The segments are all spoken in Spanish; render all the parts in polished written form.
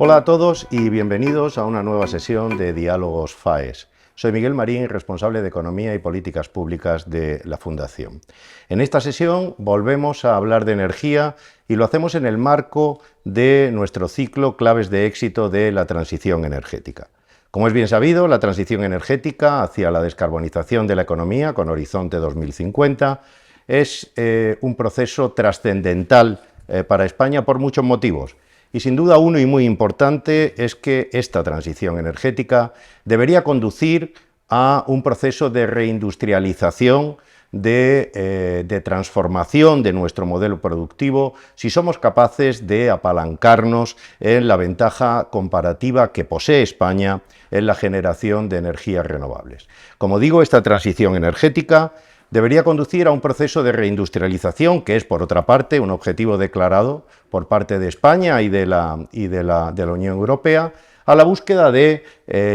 Hola a todos y bienvenidos a una nueva sesión de Diálogos FAES. Soy Miguel Marín, responsable de Economía y Políticas Públicas de la Fundación. En esta sesión volvemos a hablar de energía y lo hacemos en el marco de nuestro ciclo Claves de éxito de la transición energética. Como es bien sabido, la transición energética hacia la descarbonización de la economía con horizonte 2050 es un proceso trascendental para España por muchos motivos. Y sin duda uno y muy importante es que esta transición energética debería conducir a un proceso de reindustrialización, de transformación de nuestro modelo productivo, si somos capaces de apalancarnos en la ventaja comparativa que posee España en la generación de energías renovables. Como digo, esta transición energética debería conducir a un proceso de reindustrialización, que es, por otra parte, un objetivo declarado por parte de España y de la Unión Europea, a la búsqueda de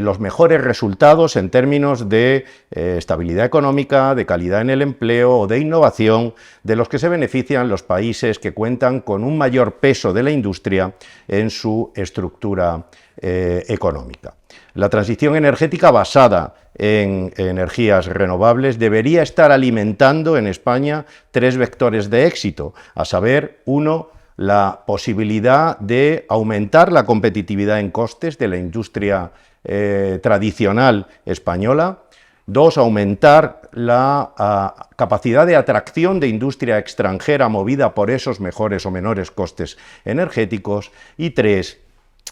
los mejores resultados en términos de estabilidad económica, de calidad en el empleo o de innovación, de los que se benefician los países que cuentan con un mayor peso de la industria en su estructura económica. La transición energética basada en energías renovables debería estar alimentando en España tres vectores de éxito, a saber, uno, la posibilidad de aumentar la competitividad en costes de la industria tradicional española. Dos, aumentar la capacidad de atracción de industria extranjera movida por esos mejores o menores costes energéticos. Y tres,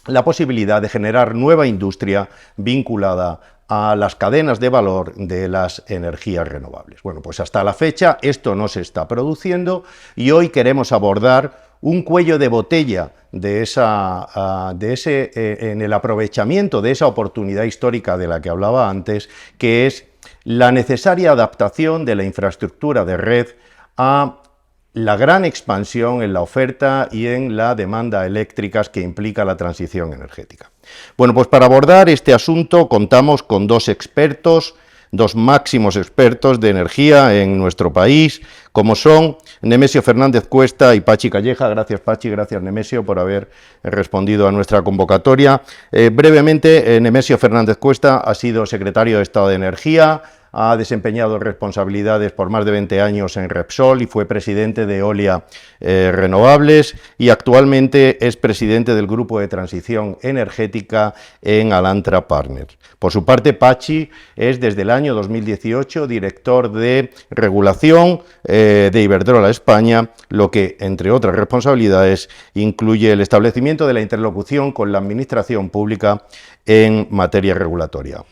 la posibilidad de generar nueva industria vinculada a las cadenas de valor de las energías renovables. Bueno, pues hasta la fecha esto no se está produciendo y hoy queremos abordar un cuello de botella en el aprovechamiento de esa oportunidad histórica de la que hablaba antes, que es la necesaria adaptación de la infraestructura de red a la gran expansión en la oferta y en la demanda eléctricas que implica la transición energética. Bueno, pues para abordar este asunto contamos con dos expertos, dos máximos expertos de energía en nuestro país, como son Nemesio Fernández Cuesta y Pachi Calleja. Gracias, Pachi, gracias, Nemesio, por haber respondido a nuestra convocatoria. Brevemente, Nemesio Fernández Cuesta ha sido secretario de Estado de Energía, ha desempeñado responsabilidades por más de 20 años en Repsol y fue presidente de Eolia Renovables y actualmente es presidente del Grupo de Transición Energética en Alantra Partners. Por su parte, Pachi es desde el año 2018 director de regulación de Iberdrola España, lo que, entre otras responsabilidades, incluye el establecimiento de la interlocución con la administración pública en materia regulatoria.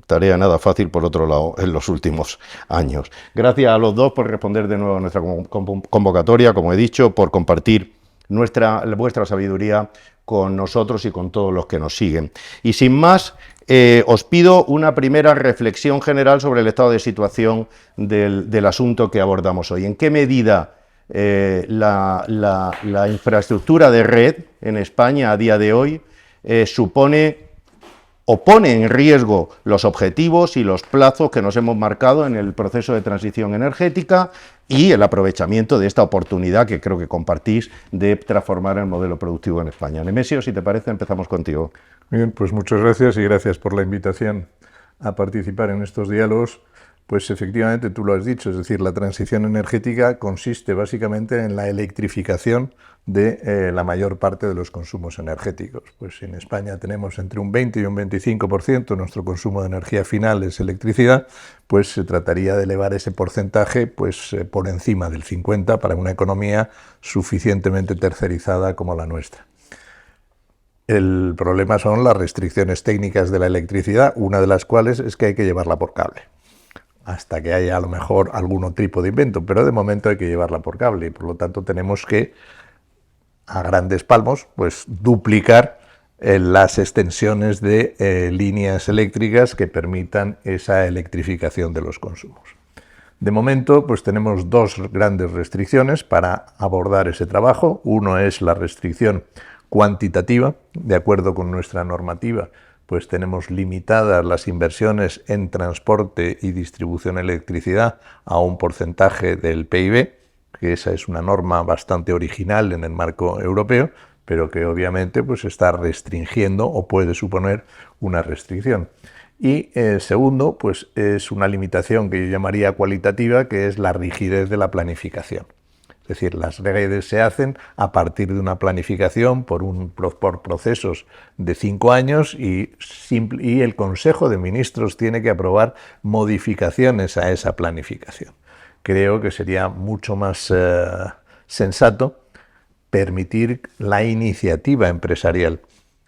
Tarea nada fácil, por otro lado, en los últimos años. Gracias a los dos por responder de nuevo a nuestra convocatoria, como he dicho, por compartir vuestra sabiduría con nosotros y con todos los que nos siguen. Y sin más, os pido una primera reflexión general sobre el estado de situación del asunto que abordamos hoy. ¿En qué medida la infraestructura de red en España a día de hoy supone o pone en riesgo los objetivos y los plazos que nos hemos marcado en el proceso de transición energética y el aprovechamiento de esta oportunidad que creo que compartís de transformar el modelo productivo en España? Nemesio, si te parece, empezamos contigo. Bien, pues muchas gracias y gracias por la invitación a participar en estos diálogos. Pues efectivamente tú lo has dicho, es decir, la transición energética consiste básicamente en la electrificación de la mayor parte de los consumos energéticos. Pues en España tenemos entre un 20 y un 25% nuestro consumo de energía final es electricidad, pues se trataría de elevar ese porcentaje pues, por encima del 50% para una economía suficientemente tercerizada como la nuestra. El problema son las restricciones técnicas de la electricidad, una de las cuales es que hay que llevarla por cable, hasta que haya a lo mejor algún otro tipo de invento, pero de momento hay que llevarla por cable y por lo tanto tenemos que, a grandes palmos, pues duplicar las extensiones de líneas eléctricas que permitan esa electrificación de los consumos. De momento, pues tenemos dos grandes restricciones para abordar ese trabajo. Uno es la restricción cuantitativa, de acuerdo con nuestra normativa, pues tenemos limitadas las inversiones en transporte y distribución de electricidad a un porcentaje del PIB, que esa es una norma bastante original en el marco europeo, pero que obviamente pues está restringiendo o puede suponer una restricción. Y segundo, pues es una limitación que yo llamaría cualitativa, que es la rigidez de la planificación. Es decir, las redes se hacen a partir de una planificación por procesos de 5 años y el Consejo de Ministros tiene que aprobar modificaciones a esa planificación. Creo que sería mucho más sensato permitir la iniciativa empresarial.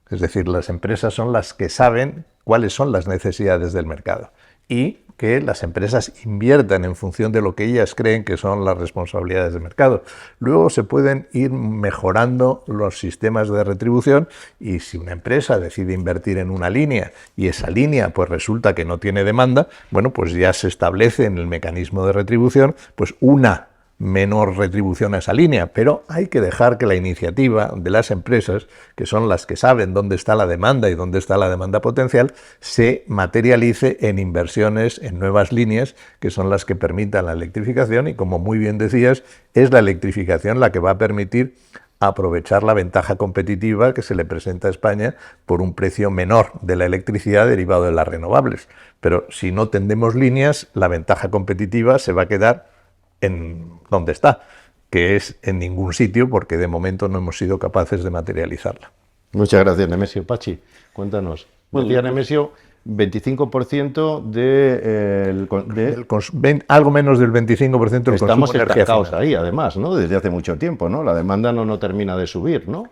Es decir, las empresas son las que saben cuáles son las necesidades del mercado y que las empresas inviertan en función de lo que ellas creen que son las responsabilidades del mercado. Luego se pueden ir mejorando los sistemas de retribución y si una empresa decide invertir en una línea y esa línea pues resulta que no tiene demanda, bueno, pues ya se establece en el mecanismo de retribución pues una menor retribución a esa línea, pero hay que dejar que la iniciativa de las empresas, que son las que saben dónde está la demanda y dónde está la demanda potencial, se materialice en inversiones en nuevas líneas, que son las que permitan la electrificación y, como muy bien decías, es la electrificación la que va a permitir aprovechar la ventaja competitiva que se le presenta a España por un precio menor de la electricidad derivado de las renovables. Pero si no tendemos líneas, la ventaja competitiva se va a quedar en donde está, que es en ningún sitio, porque de momento no hemos sido capaces de materializarla. Muchas gracias, Nemesio. Pachi, cuéntanos. Bueno, decía Nemesio, 25% algo menos del 25% del consumo de energía. Estamos estancados ahí, además, ¿no? Desde hace mucho tiempo, ¿no? La demanda no termina de subir, ¿no?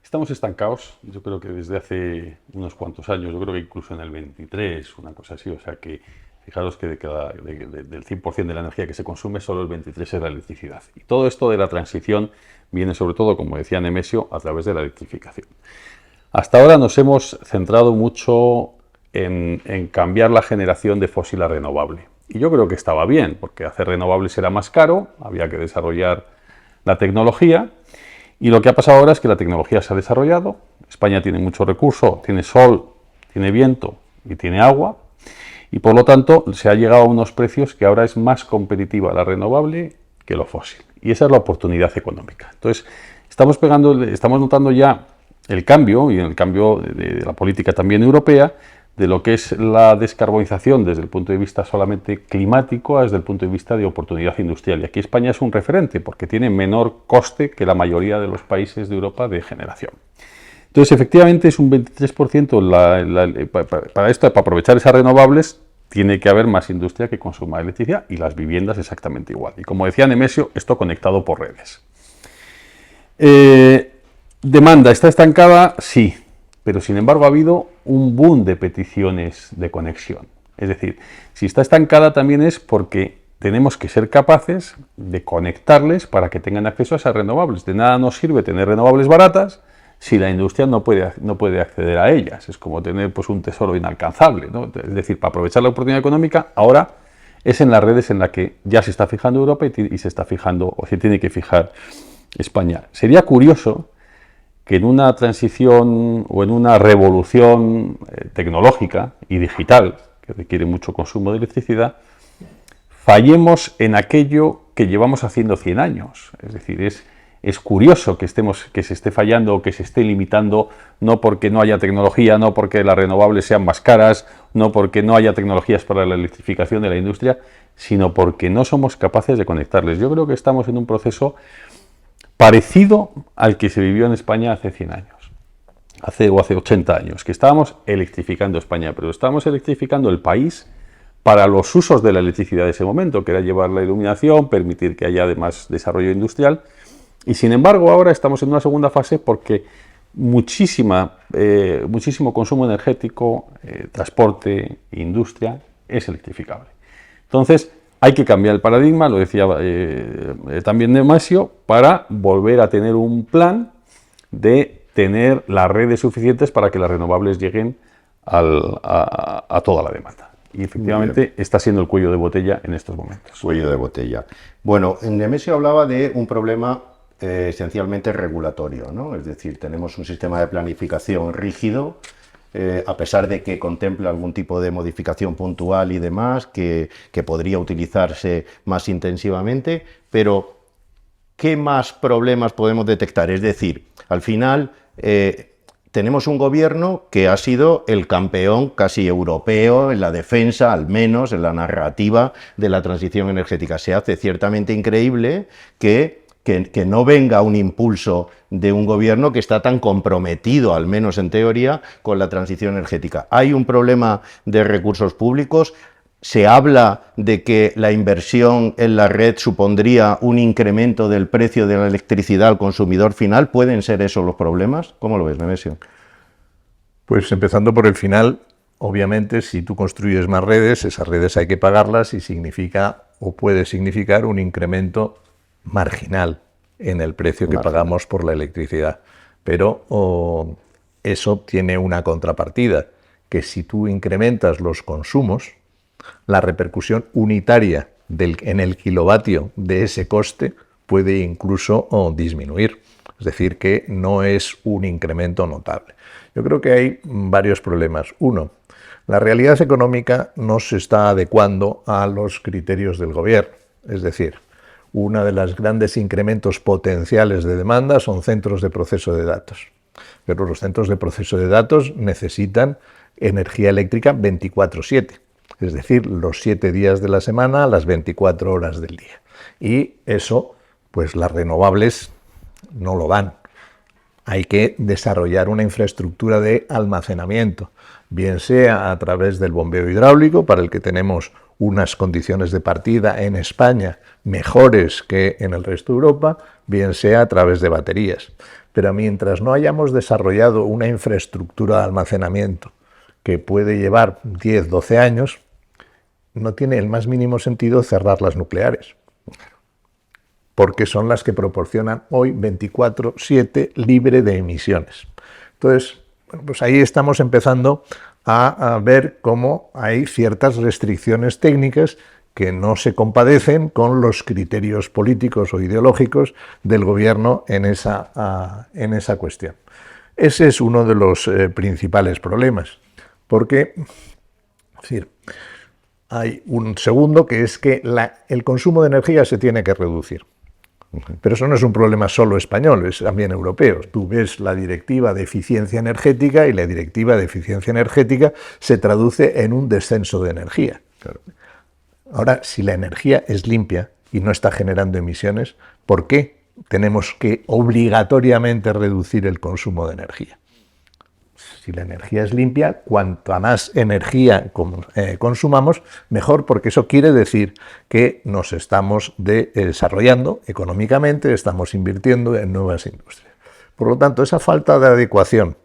Estamos estancados, yo creo que desde hace unos cuantos años, yo creo que incluso en el 23, una cosa así, o sea que fijaros que del 100% de la energía que se consume, solo el 23% es la electricidad. Y todo esto de la transición viene sobre todo, como decía Nemesio, a través de la electrificación. Hasta ahora nos hemos centrado mucho en cambiar la generación de fósil a renovable. Y yo creo que estaba bien, porque hacer renovables era más caro, había que desarrollar la tecnología. Y lo que ha pasado ahora es que la tecnología se ha desarrollado, España tiene mucho recurso, tiene sol, tiene viento y tiene agua, y por lo tanto se ha llegado a unos precios que ahora es más competitiva la renovable que lo fósil. Y esa es la oportunidad económica. Entonces, estamos notando ya el cambio, y el cambio de la política también europea, de lo que es la descarbonización desde el punto de vista solamente climático desde el punto de vista de oportunidad industrial. Y aquí España es un referente porque tiene menor coste que la mayoría de los países de Europa de generación. Entonces, efectivamente, es un 23%. Para aprovechar esas renovables, tiene que haber más industria que consuma electricidad y las viviendas exactamente igual. Y como decía Nemesio, esto conectado por redes. ¿Demanda está estancada? Sí. Pero sin embargo ha habido un boom de peticiones de conexión. Es decir, si está estancada también es porque tenemos que ser capaces de conectarles para que tengan acceso a esas renovables. De nada nos sirve tener renovables baratas si la industria no puede acceder a ellas. Es como tener pues, un tesoro inalcanzable, ¿no? Es decir, para aprovechar la oportunidad económica, ahora es en las redes en las que ya se está fijando Europa y se está fijando, o se tiene que fijar España. Sería curioso que en una transición o en una revolución tecnológica y digital, que requiere mucho consumo de electricidad, fallemos en aquello que llevamos haciendo 100 años. Es decir, es curioso que se esté fallando o que se esté limitando, no porque no haya tecnología, no porque las renovables sean más caras, no porque no haya tecnologías para la electrificación de la industria, sino porque no somos capaces de conectarles. Yo creo que estamos en un proceso parecido al que se vivió en España hace 100 años, hace 80 años, que estábamos electrificando España, pero estábamos electrificando el país para los usos de la electricidad de ese momento, que era llevar la iluminación, permitir que haya además desarrollo industrial, y sin embargo ahora estamos en una segunda fase porque muchísimo consumo energético, transporte, industria, es electrificable. Entonces, hay que cambiar el paradigma, lo decía también Nemesio, para volver a tener un plan de tener las redes suficientes para que las renovables lleguen a toda la demanda. Y efectivamente está siendo el cuello de botella en estos momentos. Cuello de botella. Bueno, Nemesio hablaba de un problema esencialmente regulatorio, ¿no? Es decir, tenemos un sistema de planificación rígido, a pesar de que contempla algún tipo de modificación puntual y demás, que podría utilizarse más intensivamente, pero ¿qué más problemas podemos detectar? Es decir, al final tenemos un gobierno que ha sido el campeón casi europeo en la defensa, al menos en la narrativa de la transición energética. Se hace ciertamente increíble que no venga un impulso de un gobierno que está tan comprometido, al menos en teoría, con la transición energética. Hay un problema de recursos públicos. Se habla de que la inversión en la red supondría un incremento del precio de la electricidad al consumidor final. ¿Pueden ser esos los problemas? ¿Cómo lo ves, Nemesio? Pues empezando por el final, obviamente si tú construyes más redes, esas redes hay que pagarlas y significa o puede significar un incremento marginal en el precio que pagamos por la electricidad. Pero eso tiene una contrapartida, que si tú incrementas los consumos, la repercusión unitaria en el kilovatio de ese coste puede incluso disminuir. Es decir, que no es un incremento notable. Yo creo que hay varios problemas. Uno, la realidad económica no se está adecuando a los criterios del gobierno. Es decir, uno de los grandes incrementos potenciales de demanda son centros de proceso de datos. Pero los centros de proceso de datos necesitan energía eléctrica 24/7. Es decir, los 7 días de la semana, las 24 horas del día. Y eso, pues las renovables no lo dan. Hay que desarrollar una infraestructura de almacenamiento, bien sea a través del bombeo hidráulico, para el que tenemos unas condiciones de partida en España mejores que en el resto de Europa, bien sea a través de baterías. Pero mientras no hayamos desarrollado una infraestructura de almacenamiento que puede llevar 10, 12 años, no tiene el más mínimo sentido cerrar las nucleares, porque son las que proporcionan hoy 24/7 libre de emisiones. Entonces, bueno, pues ahí estamos empezando a ver cómo hay ciertas restricciones técnicas que no se compadecen con los criterios políticos o ideológicos del gobierno en esa cuestión. Ese es uno de los principales problemas, porque, es decir, hay un segundo, que es que el consumo de energía se tiene que reducir. Pero eso no es un problema solo español, es también europeo. Tú ves la Directiva de Eficiencia Energética y la Directiva de Eficiencia Energética se traduce en un descenso de energía. Claro. Ahora, si la energía es limpia y no está generando emisiones, ¿por qué tenemos que obligatoriamente reducir el consumo de energía? Si la energía es limpia, cuanta más energía consumamos, mejor, porque eso quiere decir que nos estamos desarrollando económicamente, estamos invirtiendo en nuevas industrias. Por lo tanto, esa falta de adecuación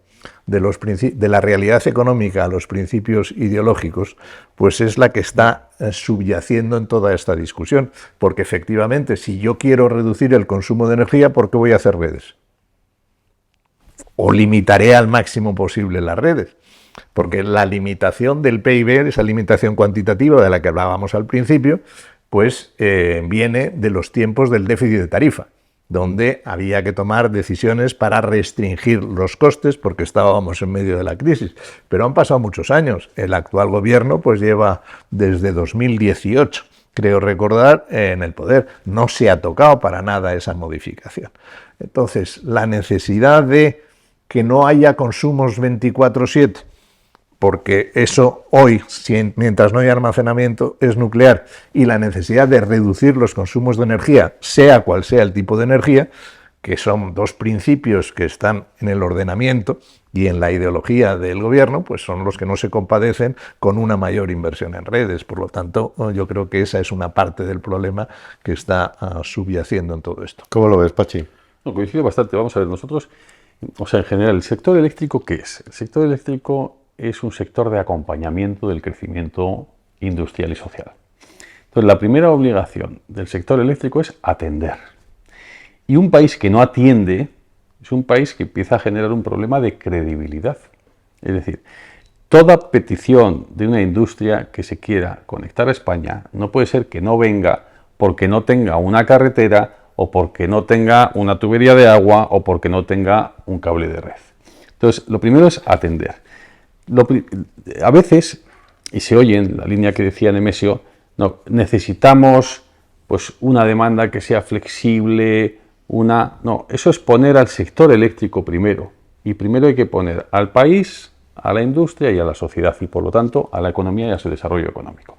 de la realidad económica a los principios ideológicos, pues es la que está subyaciendo en toda esta discusión. Porque efectivamente, si yo quiero reducir el consumo de energía, ¿por qué voy a hacer redes? O limitaré al máximo posible las redes, porque la limitación del PIB, esa limitación cuantitativa de la que hablábamos al principio, pues viene de los tiempos del déficit de tarifa, donde había que tomar decisiones para restringir los costes porque estábamos en medio de la crisis. Pero han pasado muchos años. El actual gobierno pues lleva desde 2018, creo recordar, en el poder. No se ha tocado para nada esa modificación. Entonces, la necesidad de que no haya consumos 24/7, porque eso hoy, mientras no haya almacenamiento, es nuclear, y la necesidad de reducir los consumos de energía, sea cual sea el tipo de energía, que son dos principios que están en el ordenamiento y en la ideología del gobierno, pues son los que no se compadecen con una mayor inversión en redes. Por lo tanto, yo creo que esa es una parte del problema que está subyaciendo en todo esto. ¿Cómo lo ves, Pachi? No, coincido bastante. Vamos a ver, nosotros, o sea, en general, ¿el sector eléctrico qué es? El sector eléctrico es un sector de acompañamiento del crecimiento industrial y social. Entonces, la primera obligación del sector eléctrico es atender. Y un país que no atiende es un país que empieza a generar un problema de credibilidad. Es decir, toda petición de una industria que se quiera conectar a España no puede ser que no venga porque no tenga una carretera, o porque no tenga una tubería de agua, o porque no tenga un cable de red. Entonces, lo primero es atender. A veces, y se oye en la línea que decía Nemesio, no, necesitamos pues, una demanda que sea flexible, No, eso es poner al sector eléctrico primero. Y primero hay que poner al país, a la industria y a la sociedad, y por lo tanto a la economía y a su desarrollo económico.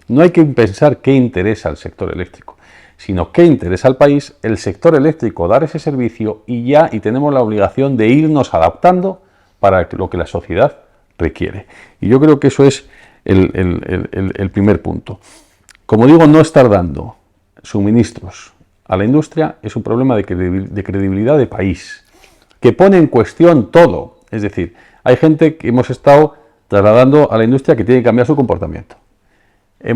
No hay que pensar qué interesa al sector eléctrico, sino qué interesa al país, el sector eléctrico dar ese servicio y tenemos la obligación de irnos adaptando para lo que la sociedad requiere. Y yo creo que eso es el primer punto. Como digo, no estar dando suministros a la industria es un problema de credibilidad de país, que pone en cuestión todo. Es decir, hay gente que hemos estado trasladando a la industria que tiene que cambiar su comportamiento. Hay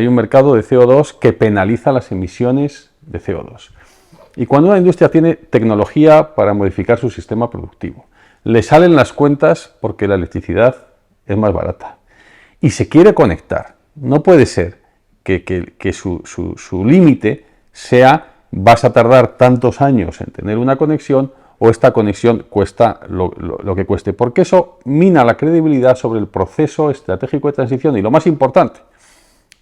un mercado de CO2 que penaliza las emisiones de CO2. Y cuando una industria tiene tecnología para modificar su sistema productivo, le salen las cuentas porque la electricidad es más barata y se quiere conectar, no puede ser que su límite sea vas a tardar tantos años en tener una conexión o esta conexión cuesta lo que cueste, porque eso mina la credibilidad sobre el proceso estratégico de transición y, lo más importante,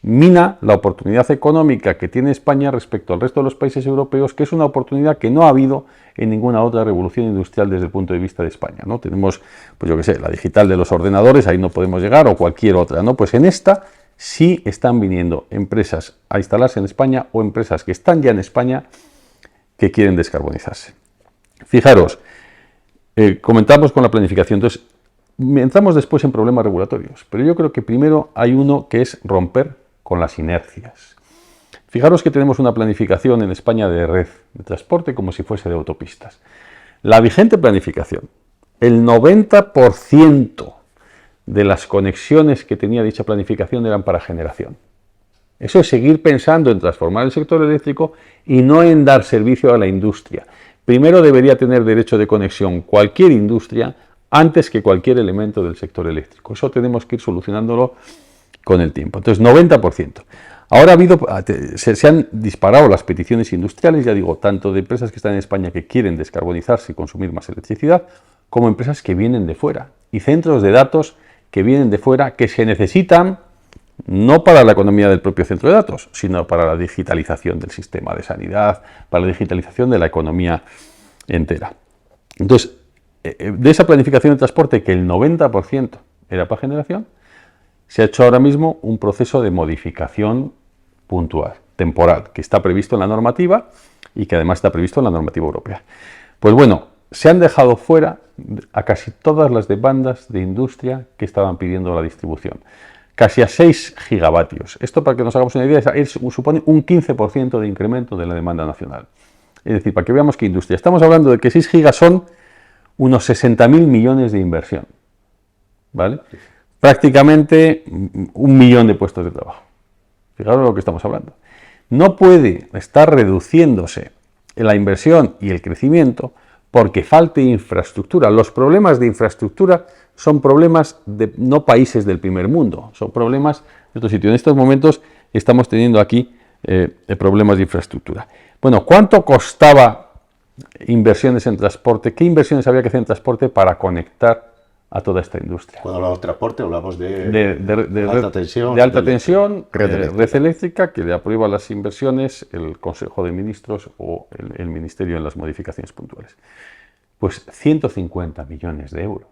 mina la oportunidad económica que tiene España respecto al resto de los países europeos, que es una oportunidad que no ha habido en ninguna otra revolución industrial desde el punto de vista de España, ¿no? Tenemos, pues yo qué sé, la digital de los ordenadores, ahí no podemos llegar, o cualquier otra, ¿no? Pues en esta sí están viniendo empresas a instalarse en España o empresas que están ya en España que quieren descarbonizarse. Fijaros, comentamos con la planificación, entonces entramos después en problemas regulatorios, pero yo creo que primero hay uno que es romper con las inercias. Fijaros que tenemos una planificación en España de red de transporte como si fuese de autopistas. La vigente planificación, el 90% de las conexiones que tenía dicha planificación eran para generación. Eso es seguir pensando en transformar el sector eléctrico y no en dar servicio a la industria. Primero debería tener derecho de conexión cualquier industria antes que cualquier elemento del sector eléctrico. Eso tenemos que ir solucionándolo con el tiempo. Entonces, 90%. Ahora se han disparado las peticiones industriales, ya digo, tanto de empresas que están en España que quieren descarbonizarse y consumir más electricidad, como empresas que vienen de fuera y centros de datos que vienen de fuera que se necesitan no para la economía del propio centro de datos, sino para la digitalización del sistema de sanidad, para la digitalización de la economía entera. Entonces, de esa planificación de transporte, que el 90% era para generación, se ha hecho ahora mismo un proceso de modificación puntual, temporal, que está previsto en la normativa y que además está previsto en la normativa europea. Pues bueno, se han dejado fuera a casi todas las demandas de industria que estaban pidiendo la distribución. Casi a 6 gigavatios. Esto, para que nos hagamos una idea, supone un 15% de incremento de la demanda nacional. Es decir, para que veamos qué industria. Estamos hablando de que 6 gigas son unos 60.000 millones de inversión. ¿Vale? Prácticamente 1 millón de puestos de trabajo. Fijaros lo que estamos hablando. No puede estar reduciéndose la inversión y el crecimiento porque falte infraestructura. Los problemas de infraestructura son problemas de no países del primer mundo, son problemas de otro sitio. En estos momentos estamos teniendo aquí problemas de infraestructura. Bueno, ¿cuánto costaba inversiones en transporte? ¿Qué inversiones había que hacer en transporte para conectar a toda esta industria? Cuando hablamos de transporte, hablamos de alta tensión. De alta tensión, red eléctrica, que le aprueba las inversiones el Consejo de Ministros o el Ministerio en las modificaciones puntuales. Pues 150 millones de euros.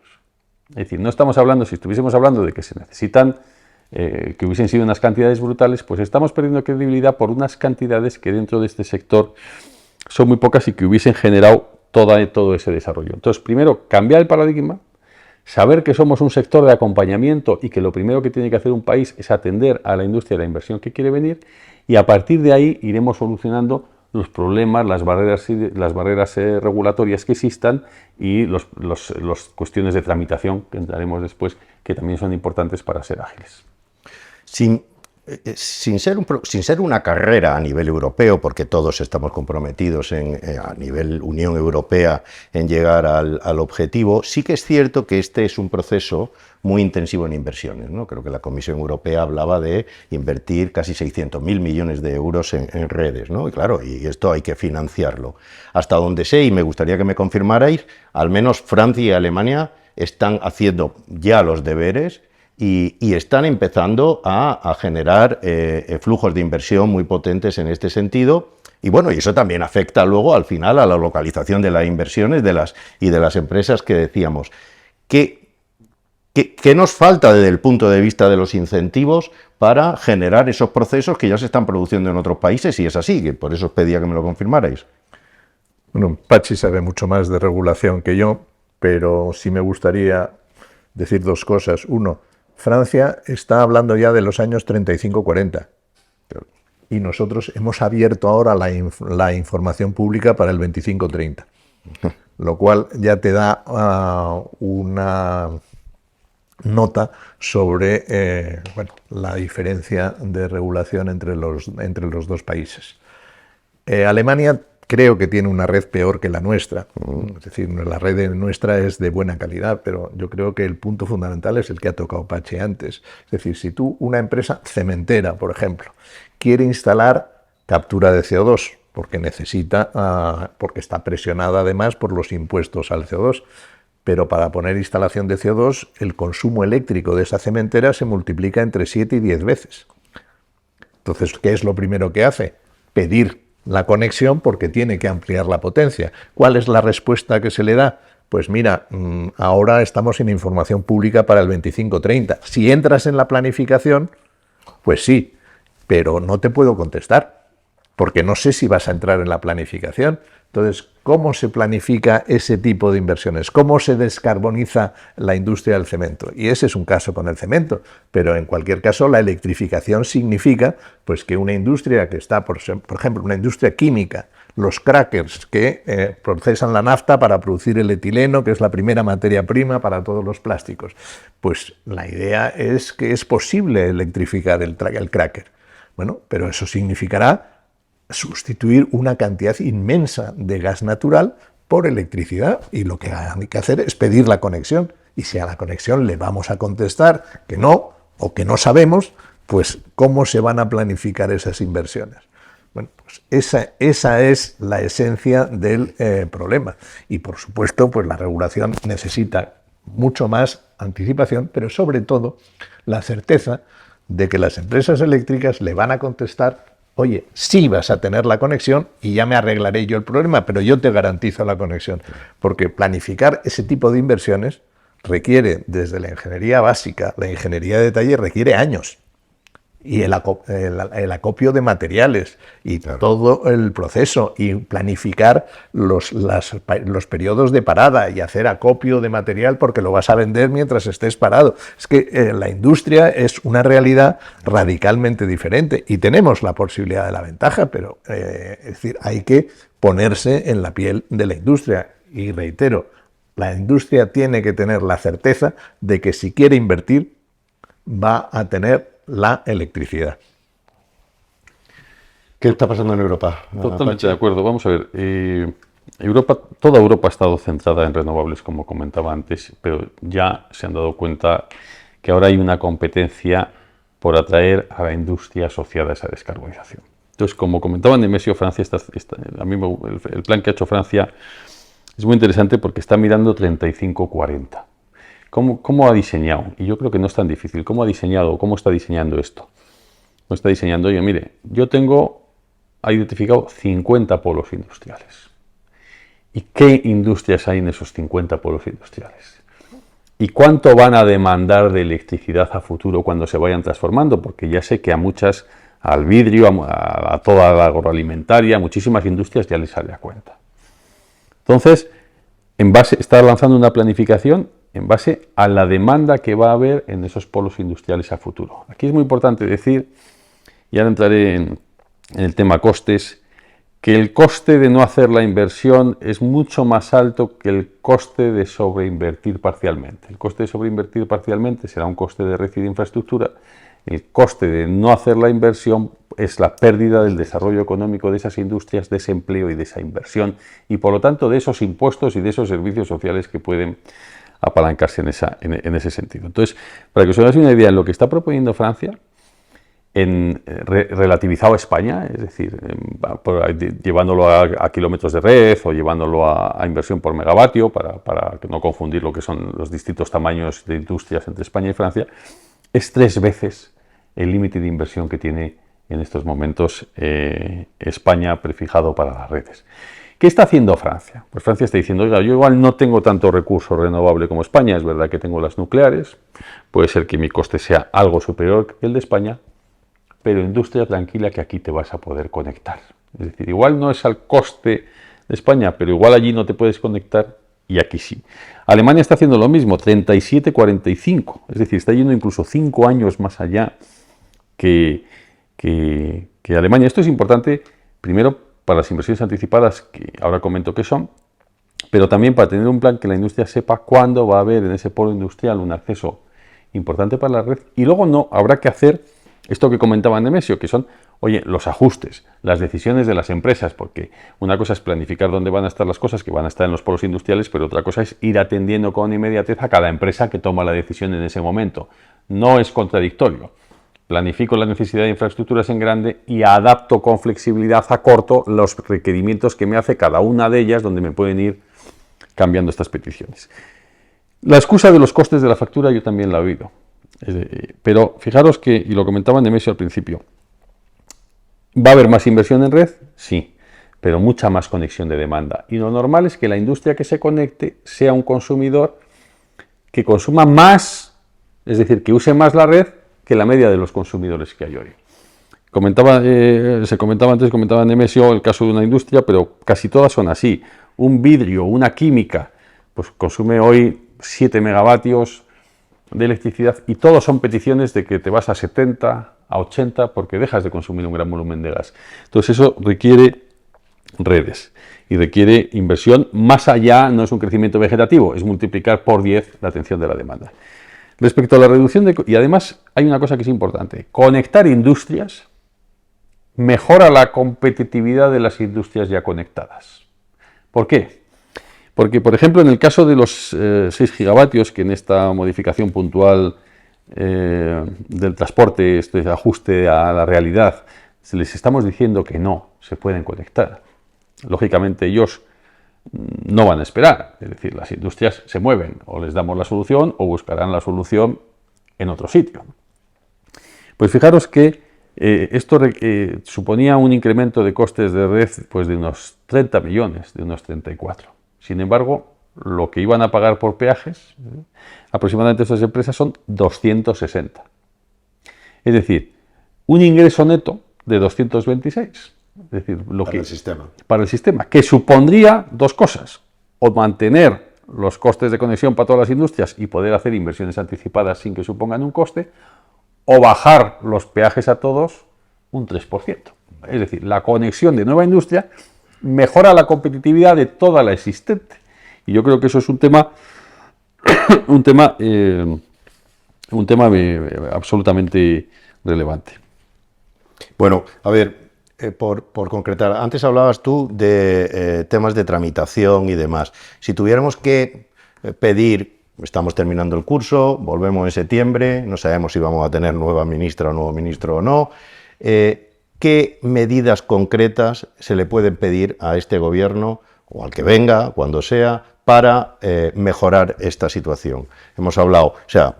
Es decir, no estamos hablando, si estuviésemos hablando de que se necesitan, que hubiesen sido unas cantidades brutales, pues estamos perdiendo credibilidad por unas cantidades que dentro de este sector son muy pocas y que hubiesen generado todo ese desarrollo. Entonces, primero, cambiar el paradigma, saber que somos un sector de acompañamiento y que lo primero que tiene que hacer un país es atender a la industria de la inversión que quiere venir, y a partir de ahí iremos solucionando los problemas, las barreras regulatorias que existan y las cuestiones de tramitación que entraremos después, que también son importantes para ser ágiles. Sin ser una carrera a nivel europeo, porque todos estamos comprometidos a nivel Unión Europea en llegar al objetivo, sí que es cierto que este es un proceso muy intensivo en inversiones, ¿no? Creo que la Comisión Europea hablaba de invertir casi 600.000 millones de euros en redes, ¿no? Y claro, y esto hay que financiarlo. Hasta donde sé, y me gustaría que me confirmarais, al menos Francia y Alemania están haciendo ya los deberes y están empezando a generar flujos de inversión muy potentes en este sentido. Y bueno, y eso también afecta luego al final a la localización de las inversiones de las empresas que decíamos. ¿Qué nos falta desde el punto de vista de los incentivos para generar esos procesos que ya se están produciendo en otros países? Y es así, que por eso os pedía que me lo confirmarais. Bueno, Pachi sabe mucho más de regulación que yo, pero sí me gustaría decir dos cosas. Uno, Francia está hablando ya de los años 35-40. Y nosotros hemos abierto ahora la información pública para el 25-30, lo cual ya te da una nota sobre la diferencia de regulación entre los dos países. Alemania creo que tiene una red peor que la nuestra, es decir, la red nuestra es de buena calidad, pero yo creo que el punto fundamental es el que ha tocado Pachi antes. Es decir, si tú, una empresa cementera, por ejemplo, quiere instalar captura de CO2, porque porque está presionada además por los impuestos al CO2, pero para poner instalación de CO2, el consumo eléctrico de esa cementera se multiplica entre 7 y 10 veces. Entonces, ¿qué es lo primero que hace? Pedir la conexión porque tiene que ampliar la potencia. ¿Cuál es la respuesta que se le da? Pues mira, ahora estamos en información pública para el 25-30. Si entras en la planificación, pues sí, pero no te puedo contestar, porque no sé si vas a entrar en la planificación. Entonces, ¿cómo se planifica ese tipo de inversiones? ¿Cómo se descarboniza la industria del cemento? Y ese es un caso con el cemento, pero en cualquier caso la electrificación significa pues, que una industria que está, por ejemplo, una industria química, los crackers que procesan la nafta para producir el etileno, que es la primera materia prima para todos los plásticos. Pues la idea es que es posible electrificar el cracker. Bueno, pero eso significará sustituir una cantidad inmensa de gas natural por electricidad, y lo que hay que hacer es pedir la conexión, y si a la conexión le vamos a contestar que no o que no sabemos, pues ¿cómo se van a planificar esas inversiones? Bueno, pues esa es la esencia del problema, y por supuesto pues la regulación necesita mucho más anticipación, pero sobre todo la certeza de que las empresas eléctricas le van a contestar: oye, sí vas a tener la conexión y ya me arreglaré yo el problema, pero yo te garantizo la conexión. Porque planificar ese tipo de inversiones requiere, desde la ingeniería básica, la ingeniería de detalle, requiere años. Y el acopio de materiales y todo el proceso, y planificar los periodos de parada y hacer acopio de material porque lo vas a vender mientras estés parado. Es que la industria es una realidad radicalmente diferente y tenemos la posibilidad de la ventaja, pero es decir, hay que ponerse en la piel de la industria. Y reitero, la industria tiene que tener la certeza de que si quiere invertir va a tener la electricidad. ¿Qué está pasando en Europa? Totalmente de acuerdo. Vamos a ver. Toda Europa ha estado centrada en renovables, como comentaba antes, pero ya se han dado cuenta que ahora hay una competencia por atraer a la industria asociada a esa descarbonización. Entonces, como comentaba Nemesio, Francia a mí el plan que ha hecho Francia es muy interesante porque está mirando 35-40. ¿Cómo ha diseñado? Y yo creo que no es tan difícil. ¿Cómo ha diseñado? ¿Cómo está diseñando esto? No está diseñando, oye, mire, yo ha identificado 50 polos industriales. ¿Y qué industrias hay en esos 50 polos industriales? ¿Y cuánto van a demandar de electricidad a futuro cuando se vayan transformando? Porque ya sé que a muchas, al vidrio, a toda la agroalimentaria, a muchísimas industrias ya les sale a cuenta. Entonces, está lanzando una planificación en base a la demanda que va a haber en esos polos industriales a futuro. Aquí es muy importante decir, y ahora entraré en el tema costes, que el coste de no hacer la inversión es mucho más alto que el coste de sobreinvertir parcialmente. El coste de sobreinvertir parcialmente será un coste de red y de infraestructura. El coste de no hacer la inversión es la pérdida del desarrollo económico de esas industrias, de ese empleo y de esa inversión, y por lo tanto de esos impuestos y de esos servicios sociales que pueden apalancarse en ese sentido. Entonces, para que os hagáis una idea, lo que está proponiendo Francia relativizado a España, es decir, llevándolo a kilómetros de red o llevándolo a inversión por megavatio, para no confundir lo que son los distintos tamaños de industrias entre España y Francia, es 3 veces el límite de inversión que tiene en estos momentos España prefijado para las redes. ¿Qué está haciendo Francia? Pues Francia está diciendo, oiga, yo igual no tengo tanto recurso renovable como España, es verdad que tengo las nucleares, puede ser que mi coste sea algo superior que el de España, pero industria tranquila que aquí te vas a poder conectar. Es decir, igual no es al coste de España, pero igual allí no te puedes conectar y aquí sí. Alemania está haciendo lo mismo, 37-45, es decir, está yendo incluso 5 años más allá que Alemania. Esto es importante, primero, para las inversiones anticipadas, que ahora comento qué son, pero también para tener un plan que la industria sepa cuándo va a haber en ese polo industrial un acceso importante para la red, y luego no habrá que hacer esto que comentaba Nemesio, que son, oye, los ajustes, las decisiones de las empresas, porque una cosa es planificar dónde van a estar las cosas, que van a estar en los polos industriales, pero otra cosa es ir atendiendo con inmediatez a cada empresa que toma la decisión en ese momento. No es contradictorio. Planifico la necesidad de infraestructuras en grande y adapto con flexibilidad a corto los requerimientos que me hace cada una de ellas, donde me pueden ir cambiando estas peticiones. La excusa de los costes de la factura yo también la he oído. Pero fijaros que, y lo comentaba Nemesio al principio, ¿va a haber más inversión en red? Sí, pero mucha más conexión de demanda. Y lo normal es que la industria que se conecte sea un consumidor que consuma más, es decir, que use más la red que la media de los consumidores que hay hoy. Comentaba Nemesio el caso de una industria, pero casi todas son así. Un vidrio, una química, pues consume hoy 7 megavatios de electricidad y todos son peticiones de que te vas a 70, a 80, porque dejas de consumir un gran volumen de gas. Entonces eso requiere redes y requiere inversión más allá, no es un crecimiento vegetativo, es multiplicar por 10 la atención de la demanda. Respecto a la reducción de... Y además hay una cosa que es importante, conectar industrias mejora la competitividad de las industrias ya conectadas. ¿Por qué? Porque, por ejemplo, en el caso de los 6 gigavatios, que en esta modificación puntual del transporte, este ajuste a la realidad, les estamos diciendo que no se pueden conectar. Lógicamente ellos no van a esperar, es decir, las industrias se mueven, o les damos la solución o buscarán la solución en otro sitio. Pues fijaros que esto suponía un incremento de costes de red pues de unos 30 millones, de unos 34. Sin embargo, lo que iban a pagar por peajes, aproximadamente estas empresas son 260. Es decir, un ingreso neto de 226. Es decir, para el sistema, que supondría 2 cosas: o mantener los costes de conexión para todas las industrias y poder hacer inversiones anticipadas sin que supongan un coste, o bajar los peajes a todos un 3%. Es decir, la conexión de nueva industria mejora la competitividad de toda la existente. Y yo creo que eso es un tema absolutamente relevante. Bueno, a ver, por concretar, antes hablabas tú de temas de tramitación y demás. Si tuviéramos que pedir, estamos terminando el curso, volvemos en septiembre, no sabemos si vamos a tener nueva ministra o nuevo ministro o no, ¿qué medidas concretas se le pueden pedir a este gobierno o al que venga, cuando sea, para mejorar esta situación? Hemos hablado, o sea,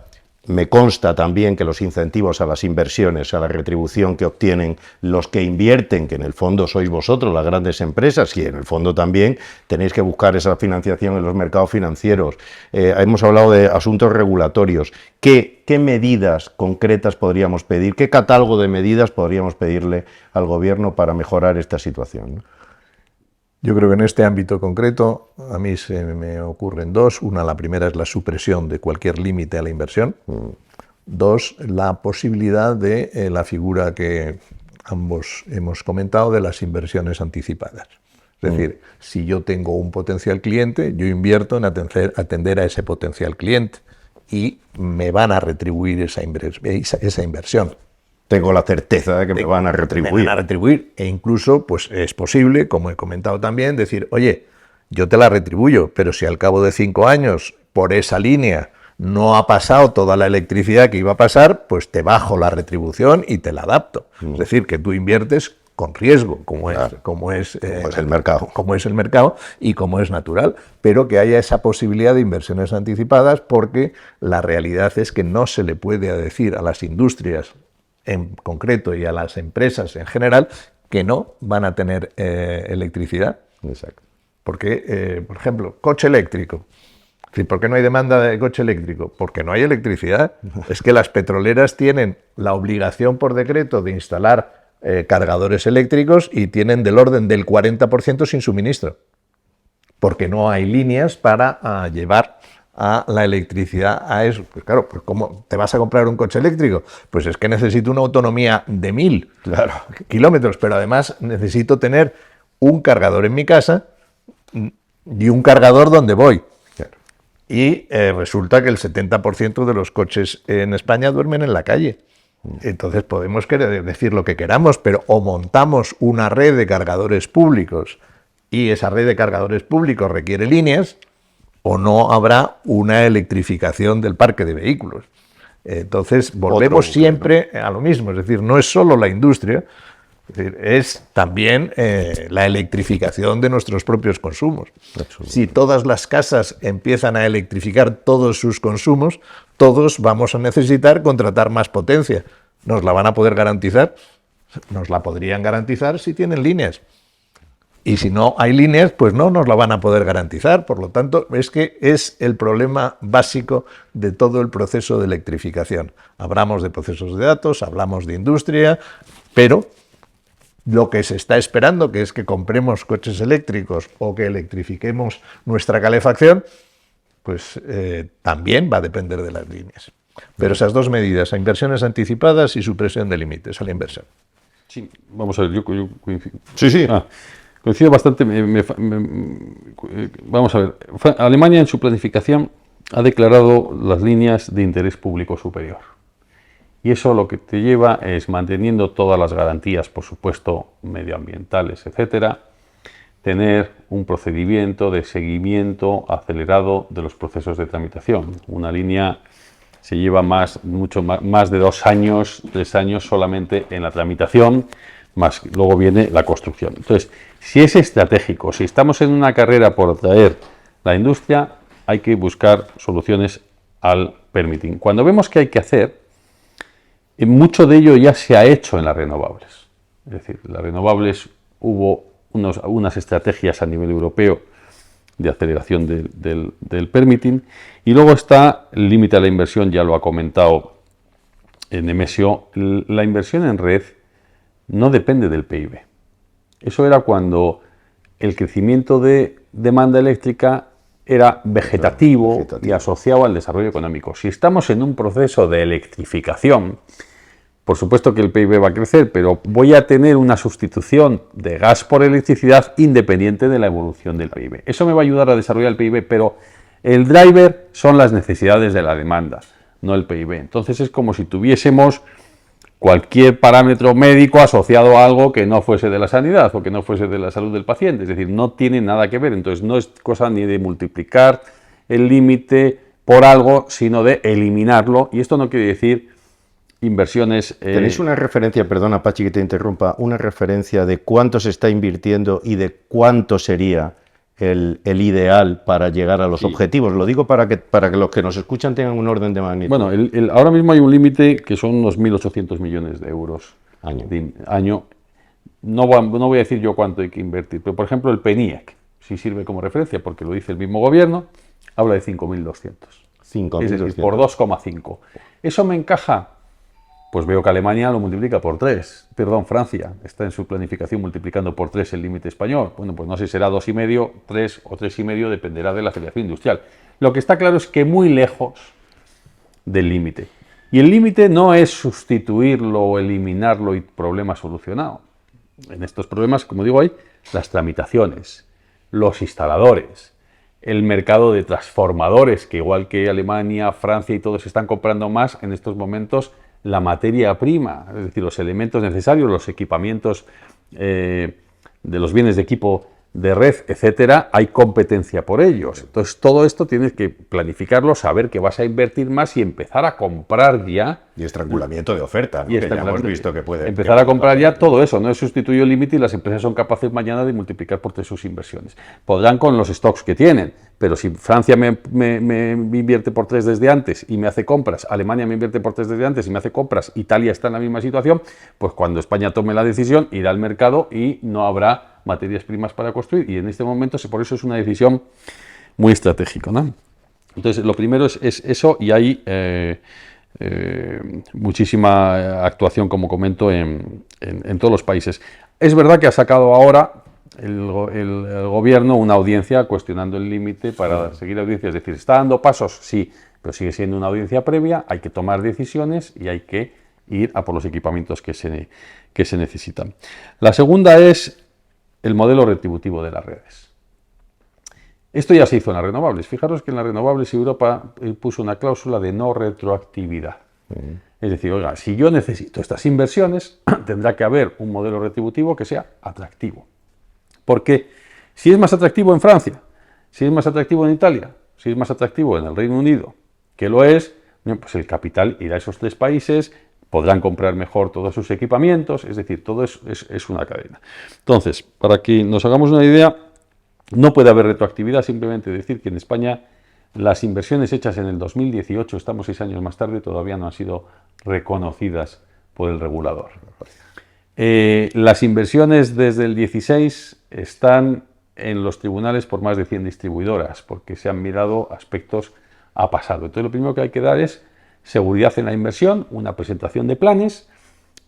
me consta también que los incentivos a las inversiones, a la retribución que obtienen los que invierten, que en el fondo sois vosotros, las grandes empresas, y en el fondo también tenéis que buscar esa financiación en los mercados financieros. Hemos hablado de asuntos regulatorios. ¿Qué medidas concretas podríamos pedir? ¿Qué catálogo de medidas podríamos pedirle al gobierno para mejorar esta situación, ¿no? Yo creo que en este ámbito concreto a mí se me ocurren 2. La primera es la supresión de cualquier límite a la inversión. 2, la posibilidad de la figura que ambos hemos comentado de las inversiones anticipadas. Es decir, si yo tengo un potencial cliente, yo invierto en atender a ese potencial cliente y me van a retribuir esa inversión. Tengo la certeza de que me van a retribuir. Me van a retribuir, e incluso pues es posible, como he comentado también, decir, oye, yo te la retribuyo, pero si al cabo de 5 años por esa línea no ha pasado toda la electricidad que iba a pasar, pues te bajo la retribución y te la adapto. Es decir, que tú inviertes con riesgo, como es el mercado. Como es el mercado y como es natural, pero que haya esa posibilidad de inversiones anticipadas, porque la realidad es que no se le puede decir a las industrias en concreto y a las empresas en general que no van a tener electricidad. Exacto. Porque, por ejemplo, coche eléctrico. ¿Por qué no hay demanda de coche eléctrico? Porque no hay electricidad. Es que las petroleras tienen la obligación por decreto de instalar cargadores eléctricos y tienen del orden del 40% sin suministro, porque no hay líneas para llevar a la electricidad a eso. Pues claro, pues ¿cómo te vas a comprar un coche eléctrico? Pues es que necesito una autonomía de 1000 kilómetros, pero además necesito tener un cargador en mi casa y un cargador donde voy. Y resulta que el 70% de los coches en España duermen en la calle. Entonces podemos decir lo que queramos, pero o montamos una red de cargadores públicos y esa red de cargadores públicos requiere líneas, o no habrá una electrificación del parque de vehículos. Entonces volvemos siempre a lo mismo, es decir, no es solo la industria, es decir, es también la electrificación de nuestros propios consumos. Si todas las casas empiezan a electrificar todos sus consumos, todos vamos a necesitar contratar más potencia. ¿Nos la van a poder garantizar? Nos la podrían garantizar si tienen líneas. Y si no hay líneas, pues no nos la van a poder garantizar. Por lo tanto, es que es el problema básico de todo el proceso de electrificación. Hablamos de procesos de datos, hablamos de industria, pero lo que se está esperando, que es que compremos coches eléctricos o que electrifiquemos nuestra calefacción, pues también va a depender de las líneas. Pero esas dos medidas, inversiones anticipadas y supresión de límites a la inversión. Sí, vamos a ver, yo coincido. Sí. Coincido bastante. Vamos a ver, Alemania en su planificación ha declarado las líneas de interés público superior. Y eso lo que te lleva es, manteniendo todas las garantías, por supuesto, medioambientales, etcétera, tener un procedimiento de seguimiento acelerado de los procesos de tramitación. Una línea se lleva mucho más de 2 años, 3 años solamente en la tramitación, más luego viene la construcción. Entonces, si es estratégico, si estamos en una carrera por atraer la industria, hay que buscar soluciones al permitting. Cuando vemos que hay que hacer, mucho de ello ya se ha hecho en las renovables. Es decir, las renovables hubo unas estrategias a nivel europeo de aceleración del permitting, y luego está el límite a la inversión, ya lo ha comentado Nemesio. La inversión en red no depende del PIB. Eso era cuando el crecimiento de demanda eléctrica era vegetativo y asociado al desarrollo económico. Si estamos en un proceso de electrificación, por supuesto que el PIB va a crecer, pero voy a tener una sustitución de gas por electricidad independiente de la evolución del PIB. Eso me va a ayudar a desarrollar el PIB, pero el driver son las necesidades de la demanda, no el PIB. Entonces es como si tuviésemos cualquier parámetro médico asociado a algo que no fuese de la sanidad o que no fuese de la salud del paciente. Es decir, no tiene nada que ver. Entonces no es cosa ni de multiplicar el límite por algo, sino de eliminarlo. Y esto no quiere decir inversiones... ¿Tenéis una referencia, perdona Pachi que te interrumpa, una referencia de cuánto se está invirtiendo y de cuánto sería el ideal para llegar a los objetivos? Lo digo para que los que nos escuchan tengan un orden de magnitud. Bueno, ahora mismo hay un límite que son unos 1.800 millones de euros año. No voy a decir yo cuánto hay que invertir, pero por ejemplo el PNIEC, si sirve como referencia, porque lo dice el mismo gobierno, habla de 5.200. 5.200. Es decir, por 2,5. ¿Eso me encaja? Pues veo que Alemania lo multiplica por 3. Perdón, Francia está en su planificación multiplicando por 3 el límite español. Bueno, pues no sé si será 2,5, 3 o 3,5, dependerá de la aceleración industrial. Lo que está claro es que muy lejos del límite. Y el límite no es sustituirlo o eliminarlo y problema solucionado. En estos problemas, como digo, hay las tramitaciones, los instaladores, el mercado de transformadores, que igual que Alemania, Francia y todos están comprando más en estos momentos, la materia prima, es decir, los elementos necesarios, los equipamientos de los bienes de equipo de red, etcétera, hay competencia por ellos. Entonces, todo esto tienes que planificarlo, saber que vas a invertir más y empezar a comprar ya. Y estrangulamiento de oferta, ¿no? Y Que ya hemos visto que puede... empezar a comprar ya todo eso. No es sustituir el límite y las empresas son capaces mañana de multiplicar por 3 sus inversiones. Podrán con los stocks que tienen, pero si Francia me invierte por 3 desde antes y me hace compras, Alemania me invierte por 3 desde antes y me hace compras, Italia está en la misma situación, pues cuando España tome la decisión, irá al mercado y no habrá materias primas para construir, y en este momento por eso es una decisión muy estratégica, ¿no? Entonces, lo primero es eso, y hay muchísima actuación, como comento, en todos los países. Es verdad que ha sacado ahora el gobierno una audiencia cuestionando el límite para seguir la audiencia, es decir, ¿está dando pasos? Sí, pero sigue siendo una audiencia previa, hay que tomar decisiones y hay que ir a por los equipamientos que se necesitan. La segunda es el modelo retributivo de las redes. Esto ya se hizo en las renovables. Fijaros que en las renovables Europa puso una cláusula de no retroactividad. Es decir, oiga, si yo necesito estas inversiones, tendrá que haber un modelo retributivo que sea atractivo. Porque si es más atractivo en Francia, si es más atractivo en Italia, si es más atractivo en el Reino Unido, que lo es, pues el capital irá a esos 3 países, podrán comprar mejor todos sus equipamientos, es decir, todo es una cadena. Entonces, para que nos hagamos una idea, no puede haber retroactividad, simplemente decir que en España las inversiones hechas en el 2018, estamos 6 años más tarde, todavía no han sido reconocidas por el regulador. Las inversiones desde el 16 están en los tribunales por más de 100 distribuidoras, porque se han mirado aspectos a pasado. Entonces, lo primero que hay que dar es seguridad en la inversión, una presentación de planes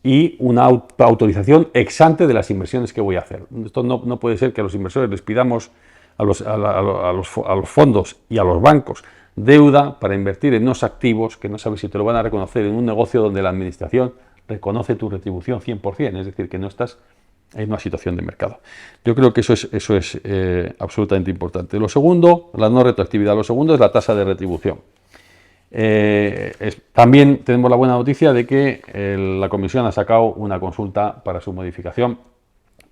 y una autorización ex ante de las inversiones que voy a hacer. Esto no puede ser que a los inversores les pidamos a los fondos y a los bancos deuda para invertir en unos activos que no sabes si te lo van a reconocer en un negocio donde la administración reconoce tu retribución 100%, es decir, que no estás en una situación de mercado. Yo creo que eso es absolutamente importante. Lo segundo, la no retroactividad. Lo segundo es la tasa de retribución. También tenemos la buena noticia de que la Comisión ha sacado una consulta para su modificación,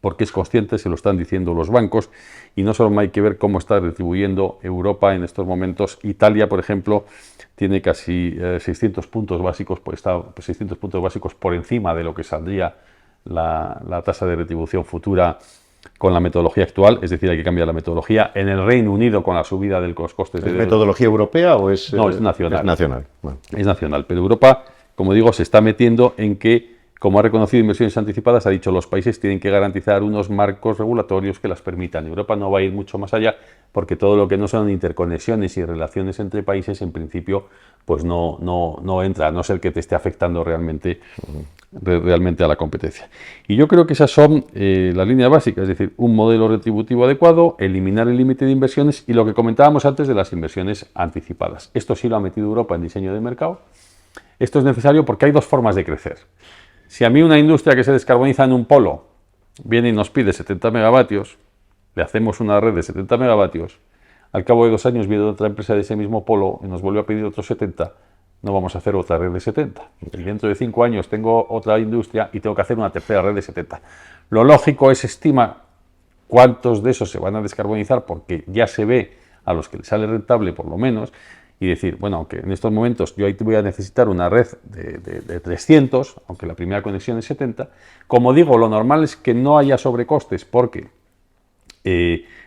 porque es consciente, se lo están diciendo los bancos, y no solo hay que ver cómo está retribuyendo Europa en estos momentos. Italia, por ejemplo, tiene casi 600 puntos básicos, pues está 600 puntos básicos por encima de lo que saldría la tasa de retribución futura con la metodología actual, es decir, hay que cambiar la metodología. En el Reino Unido, con la subida de los costes de... ¿Es metodología europea o es...? No, es nacional. Es nacional. Bueno. Es nacional, pero Europa, como digo, se está metiendo en que, como ha reconocido inversiones anticipadas, ha dicho los países tienen que garantizar unos marcos regulatorios que las permitan. Europa no va a ir mucho más allá, porque todo lo que no son interconexiones y relaciones entre países, en principio, pues no entra, a no ser que te esté afectando realmente a la competencia. Y yo creo que esas son las líneas básicas, es decir, un modelo retributivo adecuado, eliminar el límite de inversiones y lo que comentábamos antes de las inversiones anticipadas. Esto sí lo ha metido Europa en diseño de mercado. Esto es necesario porque hay 2 formas de crecer. Si a mí una industria que se descarboniza en un polo viene y nos pide 70 megavatios, le hacemos una red de 70 megavatios, al cabo de 2 años viene otra empresa de ese mismo polo y nos vuelve a pedir otros 70, no vamos a hacer otra red de 70. Y dentro de 5 años tengo otra industria y tengo que hacer una tercera red de 70. Lo lógico es estima cuántos de esos se van a descarbonizar, porque ya se ve a los que les sale rentable por lo menos, y decir, bueno, aunque en estos momentos yo ahí voy a necesitar una red de 300, aunque la primera conexión es 70, como digo, lo normal es que no haya sobrecostes, porque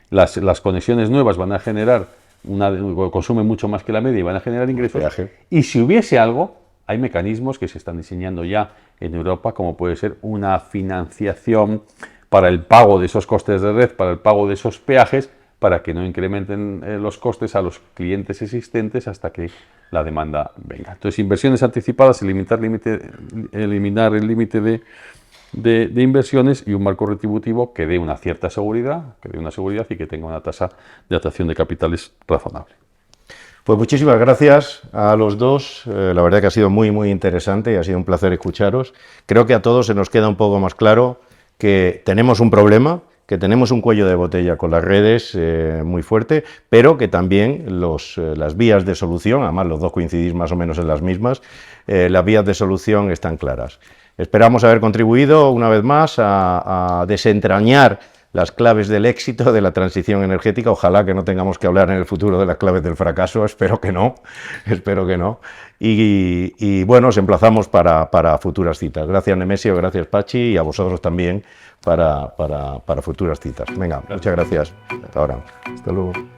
las conexiones nuevas van a generar consumen mucho más que la media y van a generar ingresos. Peaje. Y si hubiese algo, hay mecanismos que se están diseñando ya en Europa, como puede ser una financiación para el pago de esos costes de red, para el pago de esos peajes, para que no incrementen los costes a los clientes existentes hasta que la demanda venga. Entonces, inversiones anticipadas, eliminar el límite de inversiones y un marco retributivo que dé una cierta seguridad, y que tenga una tasa de atracción de capitales razonable. Pues muchísimas gracias a los dos. La verdad que ha sido muy, muy interesante y ha sido un placer escucharos. Creo que a todos se nos queda un poco más claro que tenemos un problema, que tenemos un cuello de botella con las redes muy fuerte, pero que también las vías de solución, además los dos coincidís más o menos en las mismas, las vías de solución están claras. Esperamos haber contribuido una vez más a desentrañar las claves del éxito de la transición energética. Ojalá que no tengamos que hablar en el futuro de las claves del fracaso, espero que no, espero que no. Y bueno, os emplazamos para futuras citas. Gracias, Nemesio, gracias, Pachi, y a vosotros también para futuras citas. Venga, muchas gracias. Hasta ahora. Hasta luego.